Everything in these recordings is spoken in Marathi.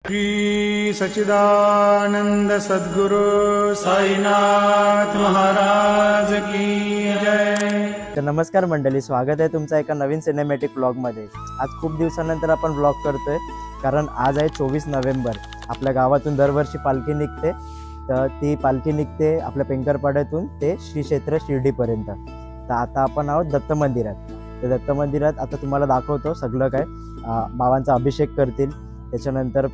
श्री सच्चिदानंद सद्गुरु साईनाथ महाराज की जय। तर नमस्कार मंडळी, स्वागत आहे तुमचं एका नवीन सिनेमॅटिक ब्लॉगमध्ये। आज खूप दिवसानंतर आपण ब्लॉग करतोय, कारण आज आहे 24 नोव्हेंबर। आपल्या गावातून दरवर्षी पालखी निघते, तर ती पालखी निघते आपल्या पेंकरपाड्यातून ते श्री क्षेत्र शिर्डीपर्यंत। तर आता आपण आहोत दत्त मंदिरात। तर दत्त मंदिरात आता तुम्हाला दाखवतो सगळं काय। बाबांचा अभिषेक करतील, त्याच्यानंतर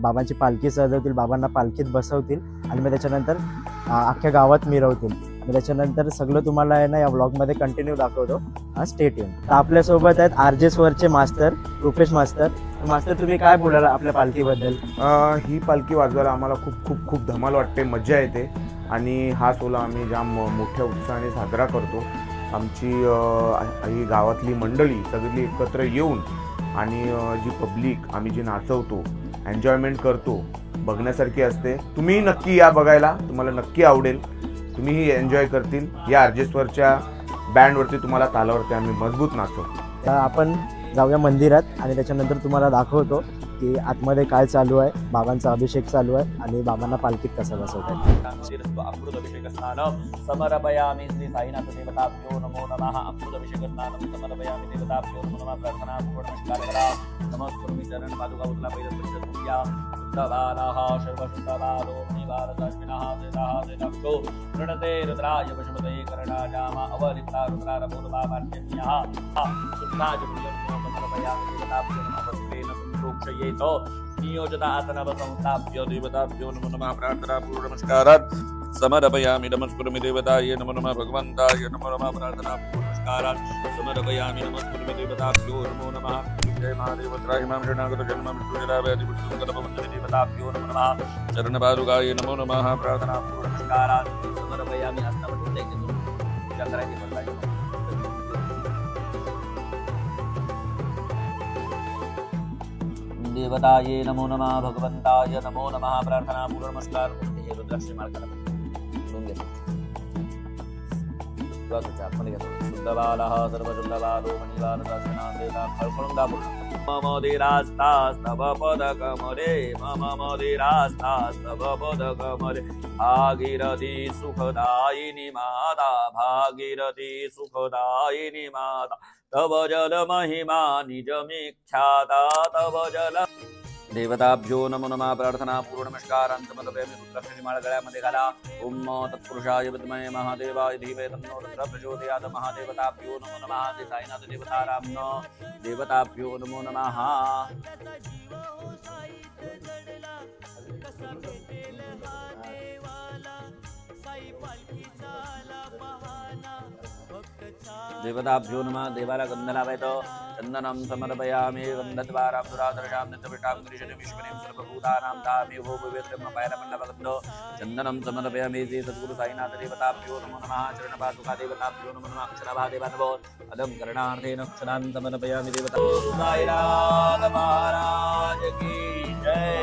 बाबांची पालखी सजवतील, बाबांना पालखीत बसवतील आणि मग त्याच्यानंतर अख्ख्या गावात मिरवतील। मग त्याच्यानंतर सगळं तुम्हाला आहे ना या व्लॉगमध्ये कंटिन्यू दाखवतो। Stay tune. तर आपल्यासोबत आहेत आरजेसवरचे मास्टर रुपेश मास्टर। मास्टर, तुम्ही काय बोलाल आपल्या पालखीबद्दल? ही पालखी वाजवायला आम्हाला खूप खूप खूप धमाल वाटते, मजा येते आणि हा सोहळा आम्ही जाम मोठ्या उत्साहाने साजरा करतो। आमची ही गावातली मंडळी सगळी एकत्र येऊन आणि जी पब्लिक आम्ही जी नाचवतो, एन्जॉयमेंट करतो, बघण्यासारखी असते। तुम्ही नक्की या बघायला, तुम्हाला नक्की आवडेल, तुम्हीही एन्जॉय करतील। या आरजेसवरच्या बँडवरती तुम्हाला तालावरती आम्ही मजबूत नाचवतो। तर आपण जाऊया मंदिरात आणि त्याच्यानंतर तुम्हाला दाखवतो की आतमध्ये काय चालू आहे। बाबांचा अभिषेक चालू आहे आणि बाबांना पालखीत कसं बसवतात। अमृत अभिषेक स्नानम समर्पयामि श्री साईनाथ देवताभ्यो नमो नमः। अमृत अभिषेक स्नानम समर्पयामि देवताभ्यो नमो नमः। प्रार्थना पूर्ण नमस्कार करा। नमस्कुर्मि चरण पादुका उतला पहिलं स्पर्श करूया। शुद्धबालाः सर्वशुद्धबालो मणिवारदाश्विनः देदाः देदाक्षो प्रणते रुद्राय पशुपतये करणाजामा अवलिप्ता रुद्रारभूर्वापर्जन्यः शुद्धाजपुर्यं समर्पयामि देवताभ्यो नमः। भक्तेन संप्रोक्षयेत नियोजतातनव संस्थाप्य देवताभ्यो नमो नमः। प्रार्थना पूर्ण नमस्कारात् समर्पयामि नमस्कुर्मि देवताय नमो नमः। भगवन्ताय नमो नमः। प्रार्थना पूर्ण नमस्कारात् समर्पयामि नमस्कुर्मि देवताभ्यो नमो नमः। जय महादेव त्राहिमां शरणागत जन्म मृत्युजराव्याधि मृत्युसंकल्पवन्दने देवताभ्यो नमो नमः। चरणपादुकाय नमो नमः। प्रार्थना पूर्ण नमस्कारात् समर्पयामि हस्तवटी द्यायचे पूजा करायची बदलायची। देवताये नमो नमः। भगवंताय नमो नमः। प्रार्थना पूर्ण नमस्कार। हे रुद्राक्ष माळ करा, घेऊन घ्या आपण घेतो। शुद्धबालः सर्वशुद्धबालो मणिवारदाश्विनः खळखळून दाबून मम मदिरास्तास्तव पदकमले मम मदिरास्तास्तव पदकमले। भागीरथी सुखदायिनी माता भागीरथी सुखदायिनी माता तव जल महिमा निजमीख्याता तव जल। देवताभ्यो नमो नमः। प्रार्थना पूर्ण नमस्कारान् समर्पयामि। रुद्राक्षी माळ गळ्यामध्ये घाला। ओम तत्पुरुषाय विद्महे महादेवाय धीमहि तन्नो रुद्रः प्रचोदयात्। महादेवताभ्यो नमो नमः। ते साईनाथ देवताराम देवताभ्यो नमो नमः। देवताभ्यो नमः। देवाला गंध लावायचं। चंदनं समर्पयामि। गंधद्वारां दुरादर्शां नित्यविष्टां कृष्णमीश्वरीं सर्वभूतानां तामेव पवित्रं पायाला मंडपगंध चंदनं समर्पयामि। श्री सद्गुरु साईनाथ देवताभ्यो नमो नमः। चरणपादुका देवताभ्यो नमो नमः। अक्षराभा देवानवो अदं करणार्थेन क्षणान् समर्पयामि। देवता साईनाथ महाराज की जय।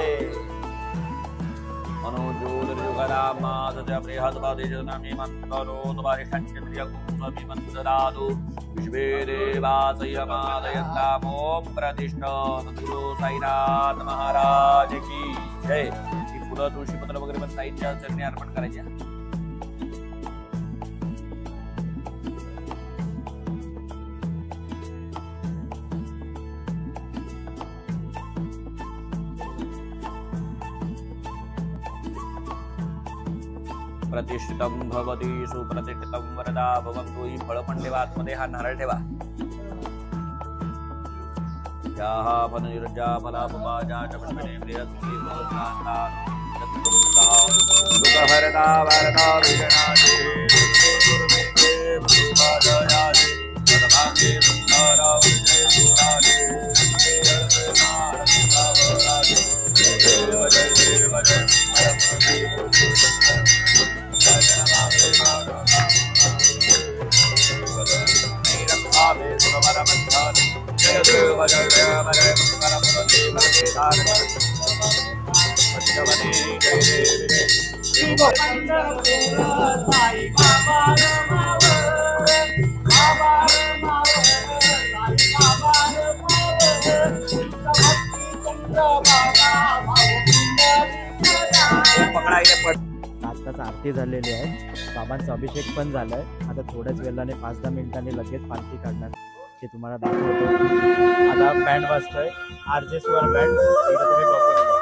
मनोजोदर्युगरामादय बृहद्वादिजनमि मन्त्रो द्वारिषञ्चन्द्रियकुंसमि मन्त्रदातु विश्वे देवासयमादयन्ताम्। ॐ प्रतिष्ठा सद्गुरु साईनाथ महाराज की जय। ही फुलं तुळशीपत्र वगैरे पण साईच्या चरणी अर्पण करायच्या। प्रतिष्ठितं भवति सुप्रतिष्ठितं वरदा भवन्तु। ही फळं पण ठेवा, आतमध्ये हा नारळ ठेवा। याः फलनिर्जा फलापवाजा च पुष्पिणे प्रियस्त्री भवतान्ता चतुर्मुखा दुःखहरता वरदा विजनादि गुरुमेते भूमादयादि सदभागे सुन्दरा विजय सुरादि पकडा इथे पड. आत्ताच आरती झालेली आहे, बाबांचा अभिषेक पण झालाय. आता थोड्याच वेळाने 5-10 मिनिटांनी लगेच पालखी काढणार ते तुम्हाला दाखवतो. आता बँड वाजतोय, RJ स्वर बँड, इकडे तुम्ही बघू शकता.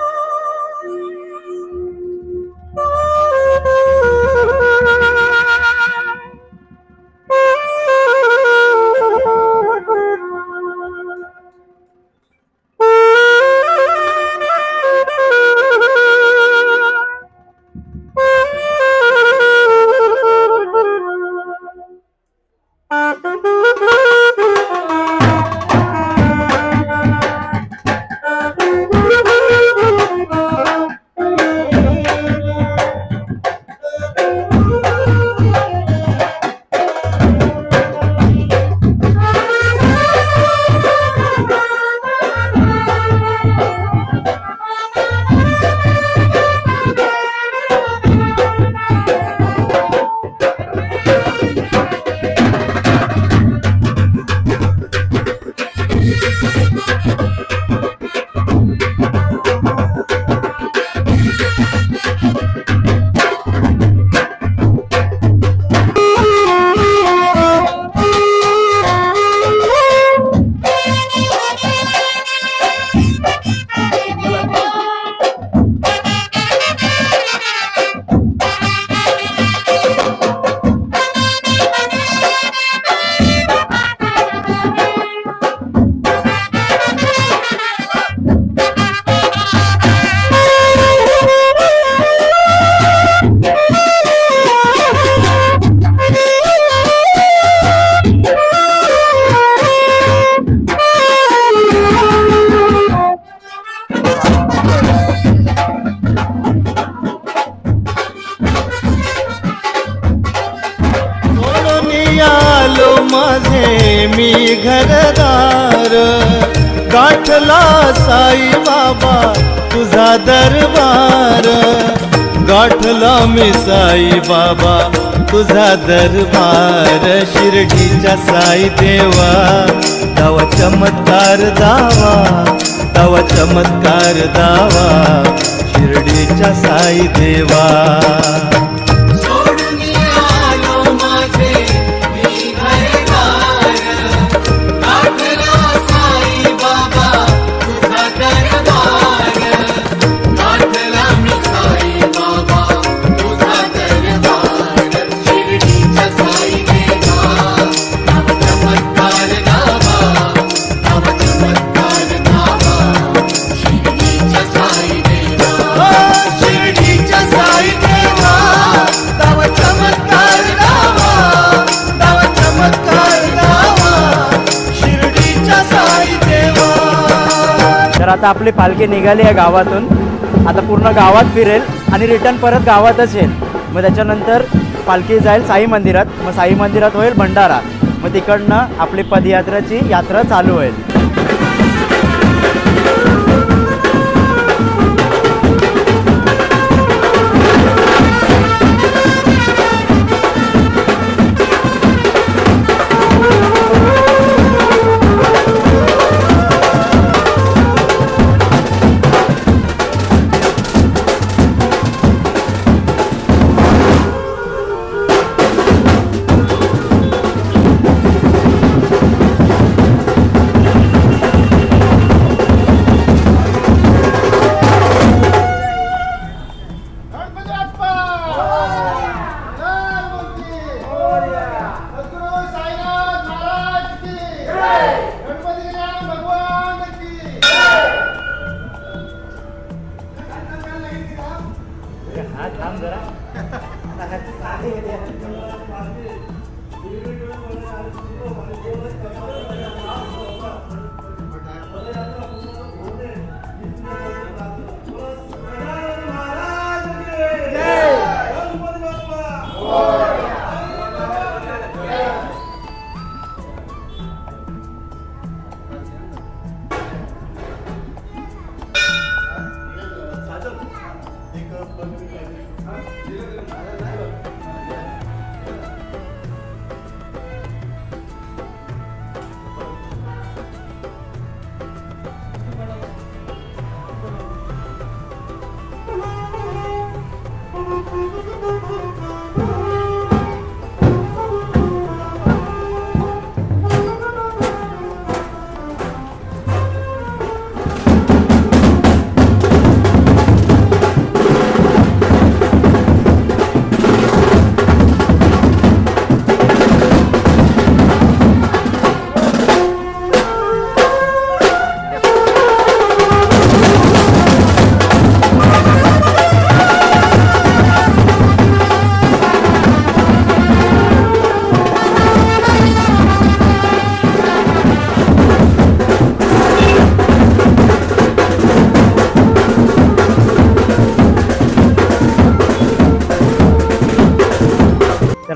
माझे मी घरदार, गाठला साई बाबा तुझा दरबार, गाठला मी साई बाबा तुझा दरबार. शिर्डीच्या साई देवा तवा चमत्कार दावा, तवा चमत्कार दावा, शिर्डीच्या साई देवा. तर आता आपली पालखी निघाली आहे गावातून, आता पूर्ण गावात फिरेल आणि रिटर्न परत गावातच येईल. मग त्याच्यानंतर पालखी जाईल साई मंदिरात, मग साई मंदिरात होईल भंडारा, मग तिकडनं आपली पदयात्रेची यात्रा चालू होईल.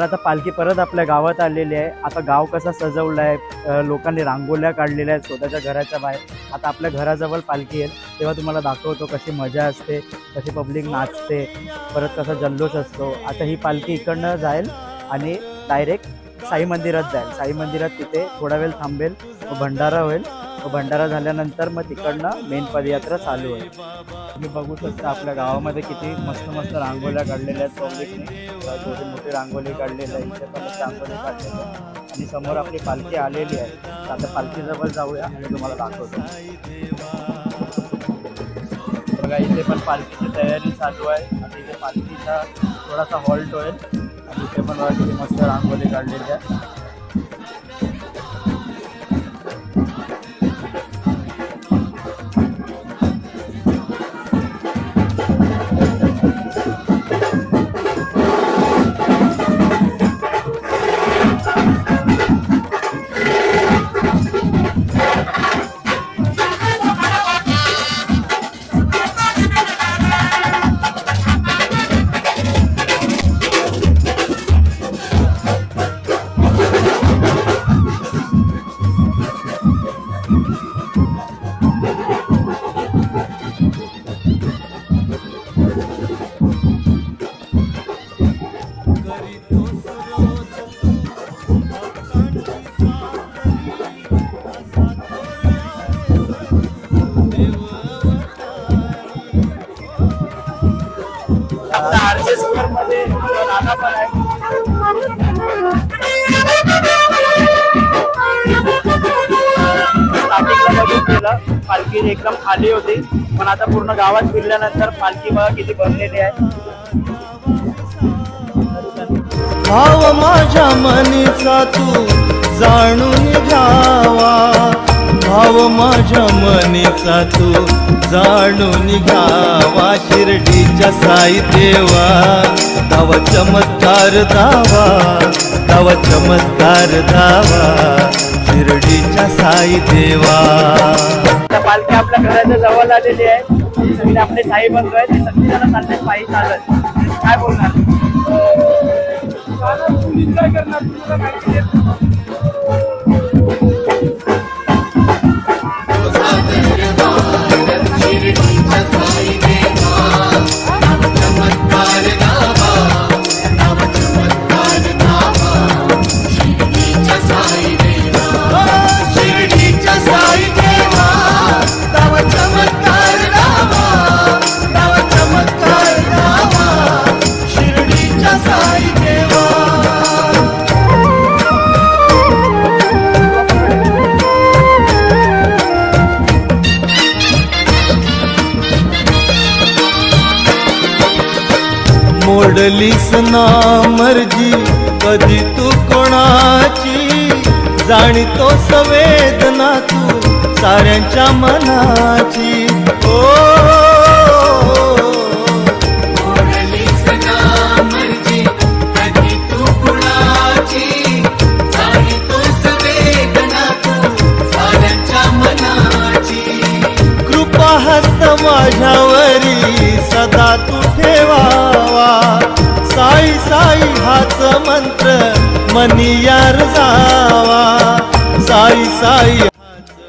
आता पालखी परत आपल्या गावात आलेली आहे. आता गाव कसा सजवलं आहे, लोकांनी रांगोळ्या काढलेल्या आहेत स्वतःच्या घराच्या बाहेर. आता आपल्या घराजवळ पालखी येईल तेव्हा तुम्हाला दाखवतो कशी मजा असते, कशी पब्लिक नाचते, परत कसा जल्लोष असतो. आता ही पालखी इकडनं जाईल आणि डायरेक्ट साई मंदिरात जाईल. साई मंदिरात तिथे थोडा वेळ थांबेल, भंडारा होईल. भंडारा झाल्यानंतर मग तिकडनं मेन पदयात्रा चालू आहे. तुम्ही बघू शकता आपल्या गावामध्ये किती मस्त मस्त रांगोळ्या काढलेल्या आहेत पब्लिकने. छोटी मोठी रांगोळी काढलेली आहे, इथे पण एक रांगोळी काढलेली आहे आणि समोर आपली पालखी आलेली आहे. तर आता पालखीजवळ जाऊया आणि तुम्हाला दाखवतो. बघा इथे पण पालखीची तयारी चालू आहे. आता इथे पालखीचा थोडासा हॉल्ट होईल आणि इथे पण बघा किती मस्त रांगोळी काढलेली आहे. पालखी एकदम खाली होती, पण आता पूर्ण गावात फिरल्यानंतर पालखी बघा किती भरलेली आहे. भाव माझ्या मनीचा तू जाणून घ्यावा, भाव माझ्या मनीचा तू जाणून घ्यावा. शिर्डीच्या साई देवा तवा चमत्कार दावा, तवा चमत्कार दावा. शिर्डीच्या साई देवा. पालखी आपल्या घराच्या जवळ आलेली आहे. सगळे आपले साई बंधू आहेत, सगळी जण चालले पायी चालत. काय बोलणार? एन्जॉय करणार तुम्हाला माहिती आहे. मोडलीस ना मर्जी कधी तू कोणाची, जाणीतो संवेदना तू साऱ्यांच्या मनाची. ओ मोडलीस ना मर्जी कधी तू कोणाची, जाणीतो संवेदना तू साऱ्यांच्या मनाची. कृपा हस्त माझ्यावरी सदा तू ठेवावा, साई साई हाच मंत्र मनियार जावा, साई साई.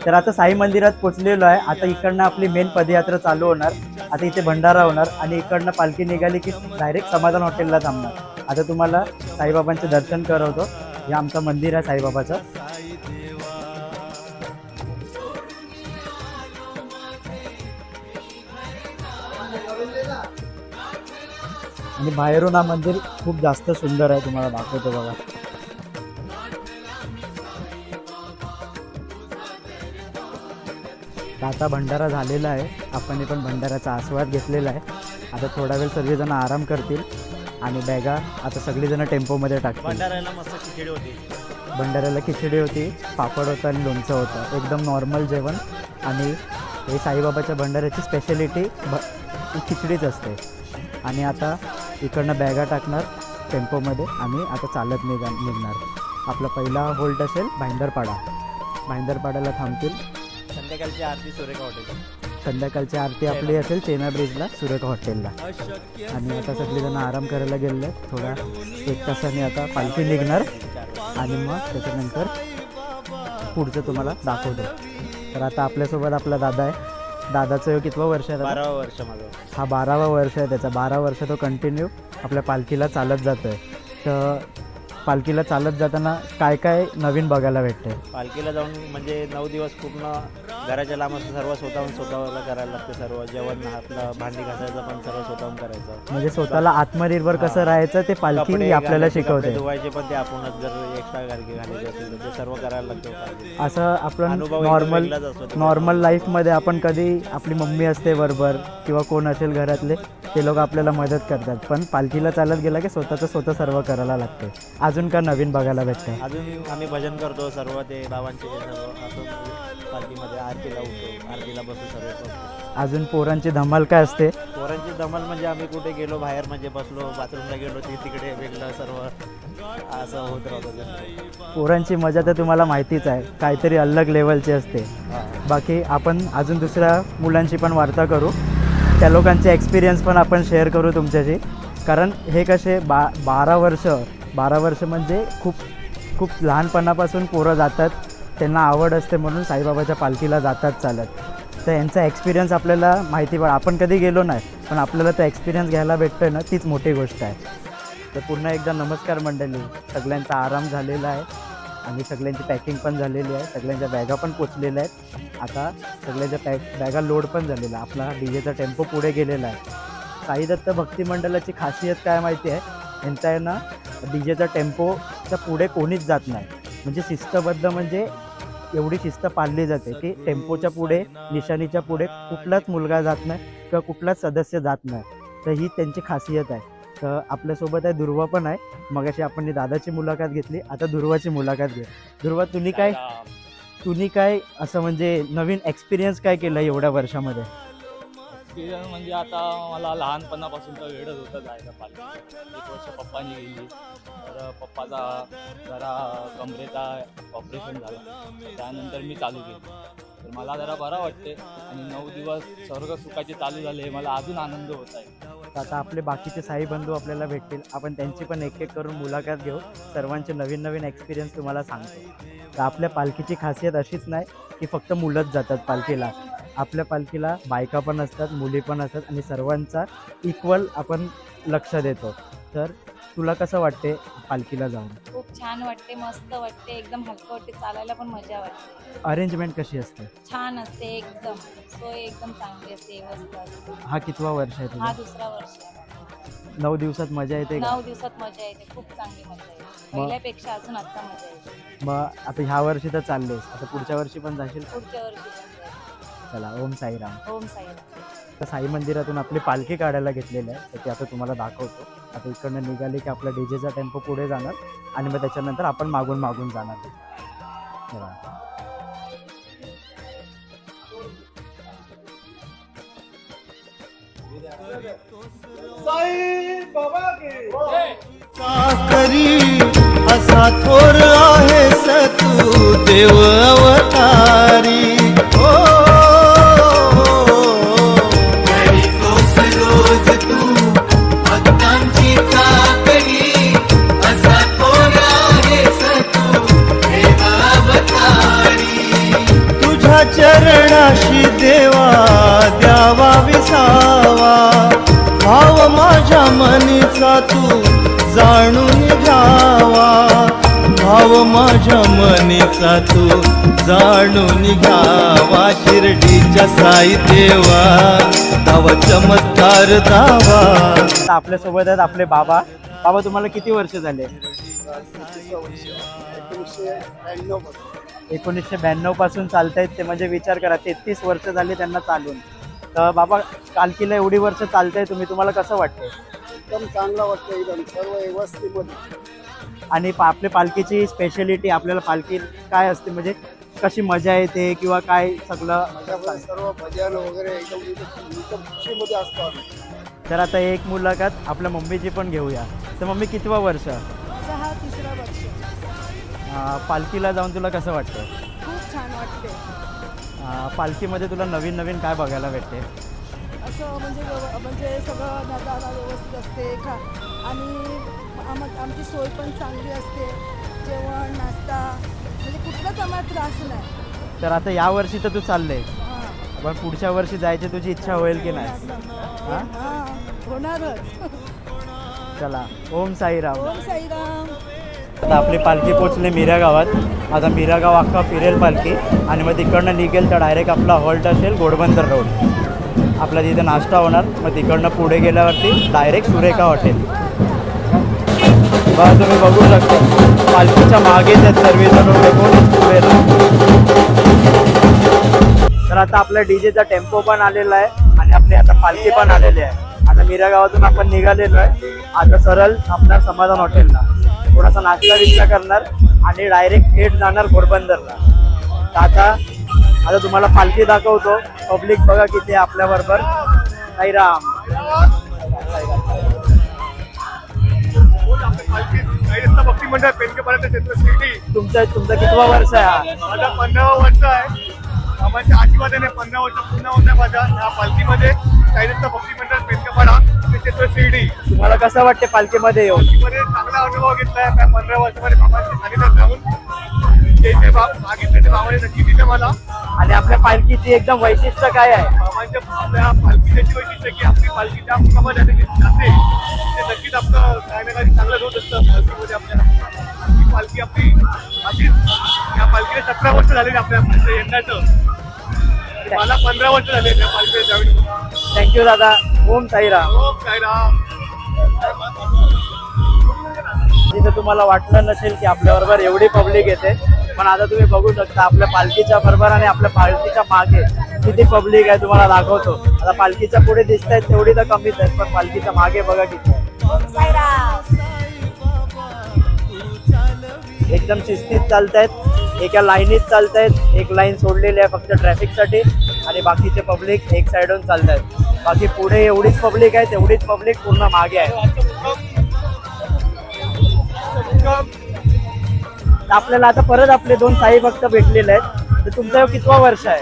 तर आता साई मंदिरात पोचलेलो आहे. आता इकडनं आपली मेन पदयात्रा चालू होणार. आता इथे भंडारा होणार आणि इकडनं पालखी निघाली की डायरेक्ट समाधान हॉटेलला थांबणार. आता तुम्हाला साईबाबांचे दर्शन करवतो. हे आमचं मंदिर आहे साईबाबाचं. आणि बाहेरून हा मंदिर खूप जास्त सुंदर आहे, तुम्हाला दाखवतो बघा. आता भंडारा झालेला आहे. आपण पण भंडाऱ्याचा आस्वाद घेतलेला आहे. आता थोडा वेळ सर्वजण आराम करतील आणि बॅगा आता सगळीजण टेम्पोमध्ये टाकतील. भंडाऱ्याला मस्त खिचडी होती. भंडाऱ्याला खिचडी होती, पापड होतं आणि लोणचं होतं. एकदम नॉर्मल जेवण. आणि हे साईबाबाच्या भंडाऱ्याची स्पेशालिटी खिचडीच असते. आणि आता इकडनं बॅगा टाकणार टेम्पोमध्ये आणि आता चालत निघणार. आपला पहिला होल्ट असेल भाईंदरपाडा. भाईंदरपाड्याला थांबतील. संध्याकाळची आरती सुरेखा हॉटेल. संध्याकाळची आरती आपली असेल चेना ब्रिजला सुरेख हॉटेलला. आणि आता सगळेजण आराम करायला गेलेले आहेत. थोडा 1 तासाने आता पालखी निघणार आणि मग त्याच्यानंतर पुढचं तुम्हाला दाखवतो. तर आता आपल्यासोबत आपला दादा आहे. दादाचं कितवं वर्ष आहे? 12 वर्ष माझं. हा 12वा वर्ष आहे त्याचा. 12 वर्ष तो कंटिन्यू आपल्या पालखीला चालत जातो आहे. तर पालखीला चालत जाताना काय काय नवीन बघायला भेटते? पालखीला जाऊन म्हणजे 9 दिवस पूर्ण घराच्या लांब सर्व स्वतःला करायला लागतं. सर्व जेवण आपलं भांडी घासायचं पण सर्व स्वतःहून करायचं. म्हणजे स्वतःला आत्मनिर्भर कसं राहायचं ते पालखी कपडे आपल्याला घालायचे, शिकवते. कपडे धुवायचे पण ते आपणच जर एक्स्ट्रा घालायचे असेल तर ते सर्व करायला लागतं. असं आपलं अनुभव एकदम नॉर्मल वेगळाच असतो तो. नॉर्मल लाईफमध्ये आपण कधी आपली मम्मी असते बरोबर किंवा कोण असेल घरातले ते लोक आपल्याला मदत करतात. पण पालखीला चालत गेला की स्वतः सर्व करायला लागते. अजून का नवीन बघायला भेटतं? अजून आम्ही भजन करतो सर्व ते बाबांचे सर्व असं पालखीमध्ये आरतीला उठतो, आरतीला बसतो सर्व. अजून पोरांची धमाल काय असते? पोरांची धमाल म्हणजे आम्ही कुठे गेलो बाहेर म्हणजे बसलो बाथरूमला गेलो तिकडे वेगळं सर्व असं होत राहतं. पोरांची मजा तर तुम्हाला माहितीच आहे, काहीतरी अलग लेवलची असते. बाकी आपण अजून दुसऱ्या मुलांची पण वार्ता करू, त्या लोकांचे एक्सपिरियन्स पण आपण शेअर करू तुमच्याशी. कारण हे कसे 12 वर्ष म्हणजे खूप लहानपणापासून पोरं जातात, त्यांना आवड असते म्हणून साईबाबाच्या पालखीला जातात चालत. तर यांचा एक्सपिरियन्स आपल्याला माहिती पड, आपण कधी गेलो नाही पण आपल्याला तो एक्सपिरियन्स घ्यायला भेटतोय ना, तीच मोठी गोष्ट आहे. तर पुन्हा एकदा नमस्कार मंडळी. सगळ्यांचा आराम झालेला आहे आणि सगळ्यांची पॅकिंग पण झालेली आहे, सगळ्यांच्या बॅगा पण पोचलेल्या आहेत. आता सगळ्यांच्या बॅगा लोड पण झालेला. आपला डीजेचा टेम्पो पुढे गेलेला आहे. साई दत्त भक्ती मंडळाची खासियत काय माहिती आहे? यांचा आहे ना, डीजेचा टेम्पोच्या पुढे कोणीच जात नाही. म्हणजे शिस्तबद्ध, म्हणजे एवढी शिस्त पाळली जाते की टेम्पोच्या पुढे, निशाणीच्या पुढे कुठलाच मुलगा जात नाही किंवा कुठलाच सदस्य जात नाही. तर ही त्यांची खासियत आहे. तर आपल्यासोबत आहे दुर्वा पण आहे. मगाशी आपण दादाची मुलाखत घेतली, आता दुर्वाची मुलाखत घे. दुर्वा, तुम्ही काय असं म्हणजे नवीन एक्सपिरियन्स काय केलं एवढ्या वर्षामध्ये? एक्सपिरियन्स म्हणजे आता मला लहानपणापासून तर वेळच होतं जायला पालखी. 1 वर्ष पप्पांनी गेली, तर पप्पाचा जरा कमरेचा ऑपरेशन झाला, त्यानंतर मी चालू केली. तर मला जरा बरं वाटते आणि 9 दिवस स्वर्ग सुखाचे चालू झाले, मला अजून आनंद होत आहे. तर आता आपले बाकीचे साई बंधू आपल्याला भेटतील, आपण त्यांची पण एक करून मुलाखत घेऊ, सर्वांचे नवीन एक्सपिरियन्स तुम्हाला सांगतो. तर आपल्या पालखीची खासियत अशीच नाही की फक्त मुलंच जातात पालखीला. आपल्या पालखीला बायका पण असतात, मुली पण असतात आणि सर्वांचा इक्वल आपण लक्ष देतो. तर तुला कसं वाटते पालखीला जाऊन? खूप छान वाटते, मस्त वाटते, एकदम हलकं वाटते, चालायला पण मजा वाटते. अरेंजमेंट कशी असते? छान असते, एकदम सोय एकदम चांगली असते, व्यवस्था असते. हा कितवा वर्ष आहे हा तुझा? 2रा वर्ष आहे. 9 दिवसात मजा येते का? 9 दिवसात मजा येते, खूप चांगली मजा येते. पहिल्यापेक्षा अजून आता मजा येते. मग आता ह्या वर्षी तर चाललेस, आता पुढच्या वर्षी पण जाशील? पुढच्या वर्षी पण जायचं. चला, ओम साईराम. ओम साईराम. तर साई मंदिरातून आपली पालखी काढायला घेतलेली आहे, तर ती आता तुम्हाला दाखवतो. आता इकडनं निघाली की आपला डीजेचा टेम्पो पुढे जाणार आणि मग त्याच्यानंतर आपण मागून जाणार. चला. करी असा थोर आहेस तू देव अवतारी. हो करीतोस रोज तू भक्तांची चाकरी, असा थोर आहेस तू देव अवतारी. तुझ्या चरणाशी देवा द्यावा विसावा, भाव माझ्या मनीचा तू जाणून घ्यावा, भाव माझ्या मनीचा तू जाणून घ्यावा. शिर्डीच्या साई देवा दावा चमत्कार दावा. आपल्यासोबत आहेत आपले बाबा. बाबा, तुम्हाला किती वर्ष झाले? 1992 पासून चालतायत ते, म्हणजे विचार करा 33 वर्ष झाली त्यांना चालून. तर बाबा, पालखीला एवढी वर्ष चालताय तुम्ही, तुम्हाला कसं वाटतं? एकदम चांगला वाटतं, एकदम सर्व व्यवस्थितमध्ये. आणि आपल्या पालखीची स्पेशालिटी, आपल्याला पालखी काय असते, म्हणजे कशी मजा येते किंवा काय सगळं? सर्व भजन वगैरे एकदम खुशीमध्ये असतो आम्ही. तर आता एक मुलाखत आपल्या मम्मीची पण घेऊया. तर मम्मी, कितवा वर्ष? माझा हा 3रा वर्ष. पालखीला जाऊन तुला कसं वाटतं? खूप छान वाटते. पालखीमध्ये तुला नवीन नवीन काय बघायला भेटते? असं म्हणजे सगळं नजारा व्यवस्थित असते आणि आमची सोय पण चांगली असते, जेवण नाश्ता म्हणजे कुठलाच आम्हाला त्रास नाही. तर आता या वर्षी तर तू चालले, पण पुढच्या वर्षी जायची तुझी इच्छा होईल की नाही? होणारच. चला, ओम साईराम. ओम साईराम. आता आपली पालखी पोचली मीरा गावात. आता मीरा गाव अख्खा फिरेल पालखी आणि मग तिकडनं निघेल तर डायरेक्ट आपला हॉल्ट असेल घोडबंदर रोड. आपला तिथे नाश्ता होणार, मग तिकडनं पुढे गेल्यावरती डायरेक्ट सुरेखा हॉटेल. बघा तुम्ही बघू शकता पालखीच्या मागेच आहेत सर्वजण उभे, कोणीच पुढे नाही. तर आता आपल्या डीजेचा टेम्पो पण आलेला आहे आणि आपली आता पालखी पण आलेली आहे. आता मीरा गावातून आपण निघालेलो आहे. आता सरळ आपल्या समाधान हॉटेलला थोडासा नाश्ता विश्ता करणार आणि डायरेक्ट थेट जाणार घोडबंदरला. तर आता तुम्हाला पालखी दाखवतो. पब्लिक बघा किती आपल्याबरोबर. साईराम. भक्ती मंडळ पेंडकेपाड्याचं क्षेत्र शिर्डी. तुमचं कितवा वर्ष आहे? माझा 15वा वर्ष आहे. आम्हाला आशीर्वादाने 15 वर्ष पूर्ण होत्या माझ्या या पालखीमध्ये. साईदत्त भक्ती मंडळ पेंडकेपाडा ते क्षेत्र शिर्डी. तुम्हाला कसं वाटते पालखीमध्ये येऊन? पालखीमध्ये चांगला अनुभव घेतलाय. त्या 15 वर्षामध्ये बाबांच्या सानिध्यात राहून जे मागितले ते बाबांनी नक्की दिलं मला. आणि आपल्या पालखीची एकदम वैशिष्ट्य काय आहे? बाबांच्या आपल्या पालखीची वैशिष्ट्य की आपली पालखी ज्या मुखामध्ये जाते ते नक्कीच आपलं काही ना काही चांगलं होत असतं पालखीमध्ये. आपल्याला ही पालखी आपली अशीच या पालखीला 17 वर्ष झालेली आपल्या यंदाचं. मला 15 वर्ष झाले त्या पालखीला जाऊन. थँक्यू दादा. ओम साईराम. ओम साईराम. तिथे तुम्हाला वाटलं नसेल की आपल्याबरोबर एवढी पब्लिक येते, पण आता तुम्ही बघू शकता आपल्या पालखीच्या बरोबर आणि आपल्या पालखीच्या मागे किती पब्लिक आहे तुम्हाला दाखवतो. आता पालखीच्या पुढे दिसत आहेत तेवढी तर कमीच आहेत, पण पालखीच्या मागे बघा किती. एकदम शिस्तीत चालतायत, एका लाईनीत चालतायत. एक लाईन सोडलेली आहे फक्त ट्रॅफिकसाठी आणि बाकीचे पब्लिक एक साईडून चालतायत. बाकी पुढे एवढीच पब्लिक आहे, तेवढीच पब्लिक पूर्ण मागे आहे. आपल्याला आता परत आपले 2 साई भक्त भेटलेले आहेत. तर तुमचं कितवा वर्ष आहे?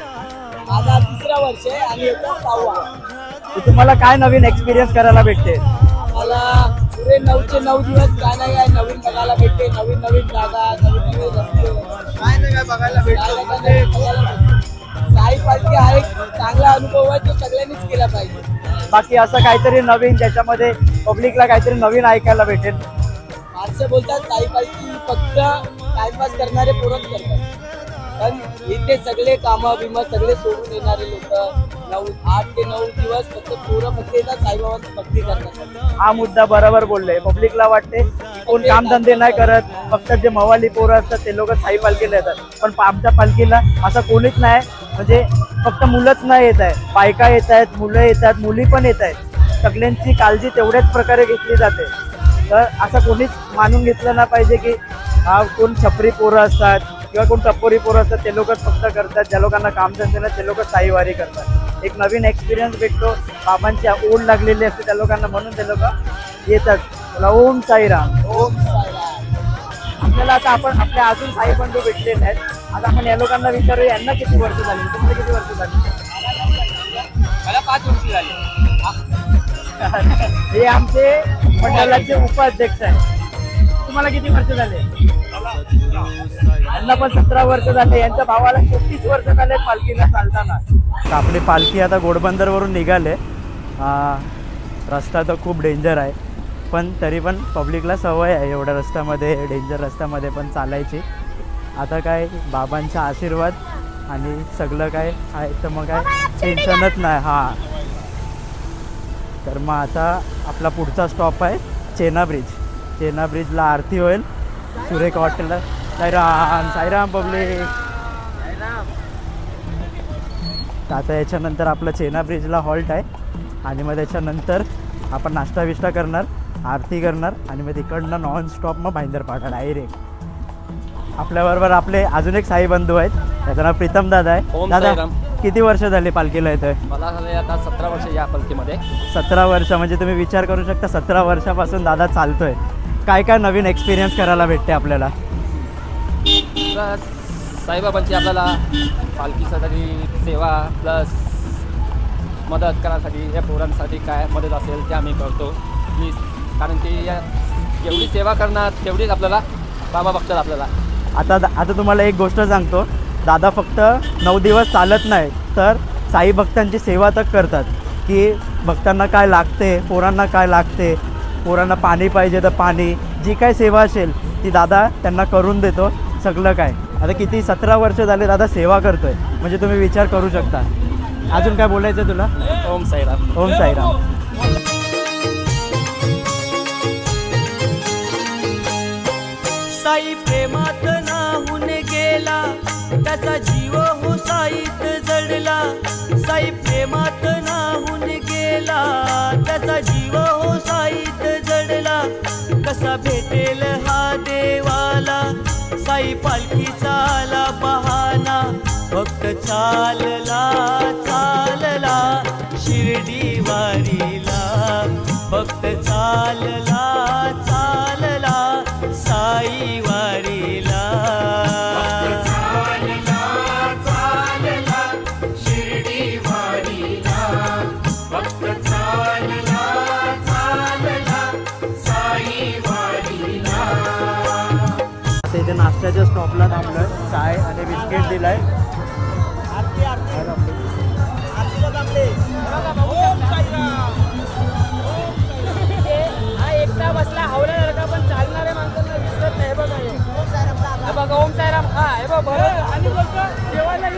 माझा 3रा वर्ष आहे आणि याचा 6वा. तर तुम्हाला काय नवीन एक्सपिरियन्स करायला भेटते? मला पुरे 9चे 9 दिवस काय ना काय नवीन बघायला भेटते. नवीन नवीन जागा, नवीन नवीन रस्ते, काय ना काय बघायला भेटते. साई पालखी हा एक चांगला अनुभव आहे, तो सगळ्यांनीच केला पाहिजे. बाकी असं काहीतरी नवीन ज्याच्यामध्ये पब्लिकला काहीतरी नवीन ऐकायला भेटेल. माणसं बोलतात साई पालखी फक्त टाइमपास करणारे पोरच करतात, पण इथे सगळे कामं बिमं सगळे सोडून येणारे लोक 8 ते 9 दिवस फक्त पोरं फक्त येतात साईबाबांची भक्ती करतात. हा मुद्दा बरोबर बोलले. पब्लिकला वाटते कोण कामधंदे नाही करत, फक्त जे मवाली पोरं असतात ते लोक साई पालखीला येतात. पण आमच्या पालखीला असं कोणीच नाही, म्हणजे फक्त मुलंच नाही येत आहे, बायका येत आहेत, मुलं येतात, मुली पण येत आहेत. सगळ्यांची काळजी तेवढ्याच प्रकारे घेतली जाते. तर असं कोणीच मानून घेतलं नाही पाहिजे की हा कोण छपरी पोरं असतात किंवा कोण टप्पोरी पोरं असतात ते लोकच फक्त करतात. ज्या लोकांना कामधंदे नाही ते लोक साईवारी करतात. एक नवीन एक्सपिरियन्स भेटतो. बाबांची ओढ लागलेली असते त्या लोकांना, म्हणून ते लोक येतात. मला ओम साईराम. ओम साईराम. आपल्याला आता आपण आपल्या अजून साई बंधू भेटलेले आहेत. आता आपण या लोकांना विचारू यांना किती वर्ष झाली? तुम्हाला किती वर्ष झाली? मला 5 वर्ष झाली. हे आमचे मंडळाचे उपाध्यक्ष आहेत. तुम्हाला किती वर्ष झाले? यांना पण 17 वर्ष झाले. यांच्या भावाला 36 वर्ष झाले पालखीला चालताना. आपली पालखी आता घोडबंदरवरून निघाले. रस्ता तर खूप डेंजर आहे, पण तरी पण पब्लिकला सवय आहे एवढ्या रस्त्यामध्ये, डेंजर रस्त्यामध्ये पण चालायची. आता काय बाबांचा आशीर्वाद आणि सगळं काय आहे, तर मग काय टेन्शनच नाही. हां, तर मग आता आपला पुढचा स्टॉप आहे चेना ब्रिज. चेना ब्रिजला आरती होईल सुरेखा हॉटेलला. साईराम. साईराम पब्लिक. आता याच्यानंतर आपलं चेना ब्रिजला हॉल्ट आहे आणि मग त्याच्यानंतर आपण नाश्ता विष्टा करणार, आरती करणार आणि मग तिकडनं नॉन स्टॉप मग भाईंदरपाडा डायरेक्ट. आपल्याबरोबर आपले अजून एक साई बंधू आहेत. त्याचं नाव प्रीतम दादा आहे. दादा किती वर्ष झाले पालखीला येतोय? मला झाले आता 17 वर्ष या पालखीमध्ये. 17 वर्ष म्हणजे तुम्ही विचार करू शकता 17 वर्षापासून दादा चालतोय. काय काय नवीन एक्सपिरियन्स करायला भेटते आपल्याला? साईबाबांची आपल्याला पालखीसाठी सेवा प्लस मदत करण्यासाठी या पोरांसाठी काय मदत असेल ते आम्ही करतो प्लीज, कारण की जेवढी सेवा करणार तेवढीच आपल्याला बाबा बघतात आपल्याला. आता तुम्हाला एक गोष्ट सांगतो, दादा फक्त 9 दिवस चालत नाही तर साई भक्तांची सेवा तर करतात, की भक्तांना काय लागते, पोरांना काय लागते, पोरांना पाणी पाहिजे तर पाणी, जी काय सेवा असेल ती दादा त्यांना करून देतो सगळं काय. आता किती 17 वर्ष झाले दादा सेवा करतोय, म्हणजे तुम्ही विचार करू शकता. अजून काय बोलायचं तुला? ओम साईराम. ओम साईराम. साई प्रेमात नाहून गेला, त्याचा जीव हो साईत जडला. साई प्रेमात नाहून गेला, त्याचा जीव हो साईत जडला. कसा भेटेल हा देवाला, साई पालखीचा आला बहाना. भक्त चालला चालला शिर्डी वारीला, भक्त चालला चालला साई वारीला. चालला चालला शिर्डी वारीला, भक्त चालला चालला साई वारीला. आता इथे नाश्त्याच्या स्टॉपला थांबलोय, चाय आणि बिस्किट दिलाय. हा एकटा बसला हवल्यासारखा, पण चालणाऱ्या माणसांना विसरत नाही. बघा ओम साईराम. हा हे बघ बरं, आणि जेवायला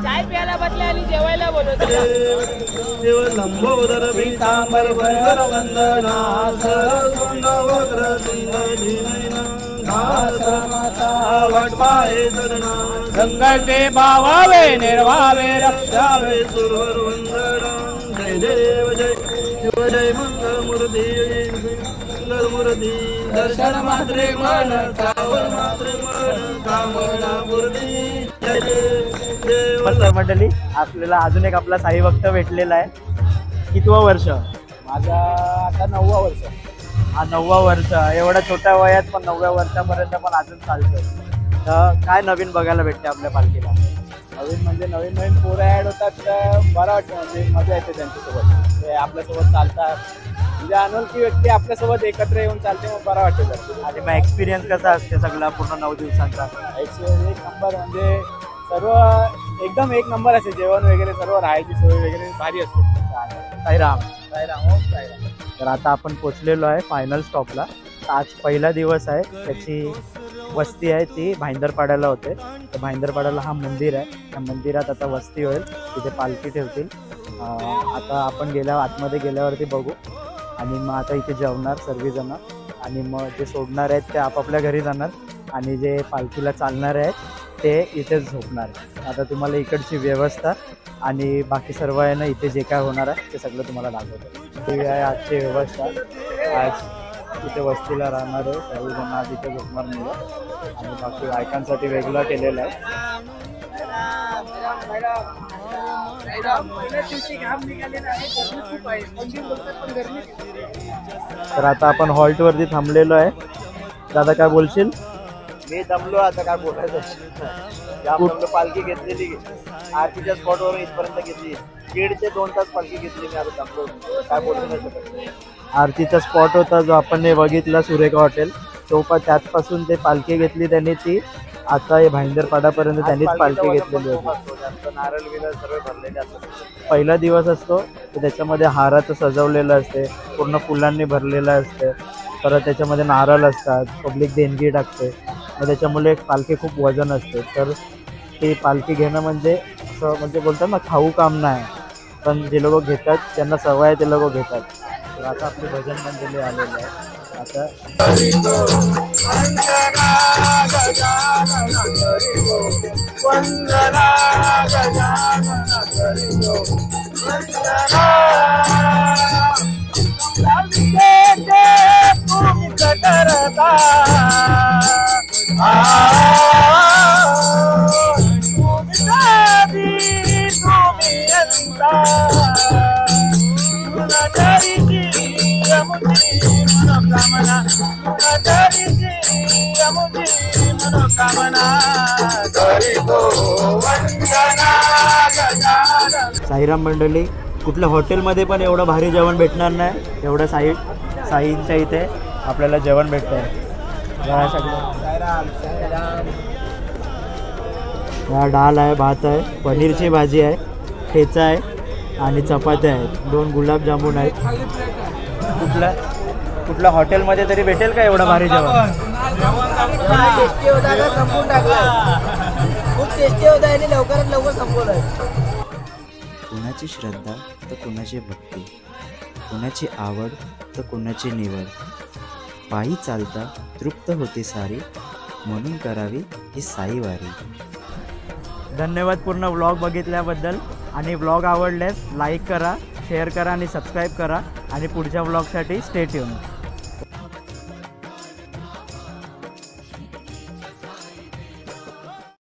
चाय प्यायला बसले आणि जेवायला बोलवतो. लंबोदर पीतांबर वंदर वंदना, गंगाचे भावावे निर्वावे रक्षावे सुरवर वंदना. जय देव जय शिव जय मंगल मूर्ती, मंगल मूर्ती. दर्शन मात्रे मन कावळ मात्रे मन कामना मूर्ती. जय देव नमस्कार मंडळी, आपल्याला अजून एक आपला साई भक्त भेटलेला आहे. कितवं वर्ष? माझा आता 9वा वर्ष. हा 9वा वर्ष. एवढ्या छोट्या वयात पण 9व्या वर्षापर्यंत पण अजून चालतोय. तर काय नवीन बघायला भेटते आपल्या पालखीला? नवीन म्हणजे नवीन नवीन पोरं ॲड होतात, तर बरं वाटतं. म्हणजे मजा येते त्यांच्यासोबत, ते आपल्यासोबत चालतात. म्हणजे अनोळखी व्यक्ती आपल्यासोबत एकत्र येऊन चालते, मग बरं वाटतं. आणि मग एक्सपिरियन्स कसा असते सगळा पूर्ण 9 दिवसांचा? एक्सपिरियन्स एक नंबर, म्हणजे सर्व एकदम एक नंबर असते. जेवण वगैरे सर्व, राहायची सोय वगैरे भारी असते. साईराम. साईराम. ओम साईराम. तर आता आपण पोचलेलो आहे फायनल स्टॉपला. आज पहिला दिवस आहे, त्याची वस्ती आहे ती भाईंदरपाड्याला होते. तर भाईंदरपाड्याला हा मंदिर आहे, त्या मंदिरात आता वस्ती होईल, तिथे पालखी ठेवतील. आता आपण आतमध्ये गेल्यावरती बघू. आणि मग आता इथे जेवणार सर्वजण, आणि मग जे सोडणार आहेत ते आपापल्या घरी जाणार, आणि जे पालखीला चालणारे आहेत ते इथेच झोपणार. आता तुम्हाला इकडची व्यवस्था आणि बाकी सर्व आहे ना, इथे जे काय होणार आहे ते सगळं तुम्हाला दाखवतो. ही आहे आजची व्यवस्था. आज इथे वस्तीला राहणार आहे सर्वजण, आज इथे झोपणार मुलं, आणि बाकी बायकांसाठी वेगळं केलेलं आहे. तर आता आपण हॉल्टवरती थांबलेलो आहे. दादा काय बोलशील? मी दमलो, आता काय बोलायचं. पालखी घेतलेली आरतीच्या स्पॉटवर इथपर्यंत घेतली, 1.5 ते 2 तास पालखी घेतली. मी आता दमलो, काय बोलू नाही शकत. आरतीचा स्पॉट होता जो आपण बघितला सुरेखा हॉटेल, तो पण त्याचपासून ते पालखी घेतली त्यांनी. ती आता हे भाईंदरपाड्यापर्यंत त्यांनीच पालखी घेतलेली होती. नारळ विरळ सर्व भरलेले असतात. पहिला दिवस असतो तर त्याच्यामध्ये हाराचं सजवलेलं असते, पूर्ण फुलांनी भरलेलं असते. परत त्याच्यामध्ये नारळ असतात, पब्लिक देणगी टाकते, मग त्याच्यामुळे पालखी खूप वजन असते. तर ती पालखी घेणं म्हणजे असं म्हणजे बोलतात ना, खाऊ काम नाही, पण जे लोक घेतात ज्यांना सवय आहे ते लोक घेतात. तर आता आपली भजन मंडळी आलेली आहे. आता मनोकामना करीतो वंदना गजानन. साईराम मंडळी, कुठल्या हॉटेलमध्ये पण एवढं भारी जेवण भेटणार नाही, एवढं साईंच्या इथे आपल्याला जेवण भेटतं आहे. डाळ आहे, भात आहे, पनीरची भाजी आहे, ठेचा आहे आणि चपात्या आहेत, 2 गुलाबजामुन आहेत. कुठल्या हॉटेलमध्ये तरी भेटेल का एवढं भारी जेवण? टेस्टी होता का संपून टाकला. खूप टेस्टी होता आणि लवकरात लवकर संपवलं. कोणाची श्रद्धा तर कोणाची भक्ती, कोणाची आवड तर कोणाची निवड. पायी चालता तृप्त होते सारी, म्हणून करावी ही साईवारी. धन्यवाद पूर्ण व्लॉग बघितल्याबद्दल. आणि व्लॉग आवडल्यास लाईक करा, शेअर करा आणि सबस्क्राईब करा. आणि पुढच्या व्लॉगसाठी स्टे ट्यून.